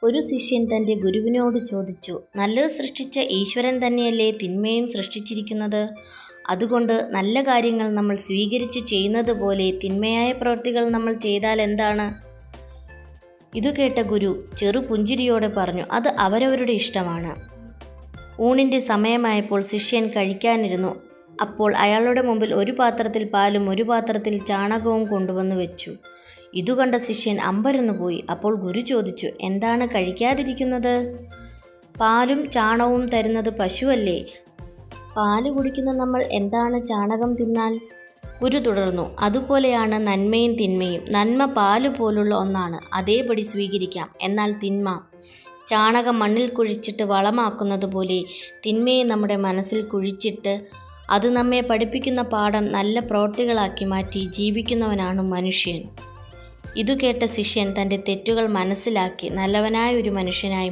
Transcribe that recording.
ഒരു ശിഷ്യൻ തൻ്റെ ഗുരുവിനോട് ചോദിച്ചു, നല്ലത് സൃഷ്ടിച്ച ഈശ്വരൻ തന്നെയല്ലേ തിന്മയും സൃഷ്ടിച്ചിരിക്കുന്നത്? അതുകൊണ്ട് നല്ല കാര്യങ്ങൾ നമ്മൾ സ്വീകരിച്ചു ചെയ്യുന്നത് പോലെ തിന്മയായ പ്രവൃത്തികൾ നമ്മൾ ചെയ്താൽ എന്താണ്? ഇതു കേട്ട ഗുരു ചെറു പുഞ്ചിരിയോടെ പറഞ്ഞു, അത് അവരവരുടെ ഇഷ്ടമാണ്. ഊണിൻ്റെ സമയമായപ്പോൾ ശിഷ്യൻ കഴിക്കാനിരുന്നു. അപ്പോൾ അയാളുടെ മുമ്പിൽ ഒരു പാത്രത്തിൽ പാലും ഒരു പാത്രത്തിൽ ചാണകവും കൊണ്ടുവന്ന് വെച്ചു. ഇതു കണ്ട ശിഷ്യൻ അമ്പരന്നു പോയി. അപ്പോൾ ഗുരു ചോദിച്ചു, എന്താണ് കഴിക്കാതിരിക്കുന്നത്? പാലും ചാണകവും തരുന്നത് പശുവല്ലേ? പാല് കുടിക്കുന്ന നമ്മൾ എന്താണ് ചാണകം തിന്നാൽ? ഗുരു തുടർന്നു, അതുപോലെയാണ് നന്മയും തിന്മയും. നന്മ പാല് പോലുള്ള ഒന്നാണ്, അതേപടി സ്വീകരിക്കാം. എന്നാൽ തിന്മ ചാണകം മണ്ണിൽ കുഴിച്ചിട്ട് വളമാക്കുന്നത് പോലെ തിന്മയെ നമ്മുടെ മനസ്സിൽ കുഴിച്ചിട്ട് അത് നമ്മെ പഠിപ്പിക്കുന്ന പാഠം നല്ല പ്രവൃത്തികളാക്കി മാറ്റി ജീവിക്കുന്നവനാണ് മനുഷ്യൻ. ഇതു കേട്ട ശിഷ്യൻ തൻ്റെ തെറ്റുകൾ മനസ്സിലാക്കി നല്ലവനായ ഒരു മനുഷ്യനായി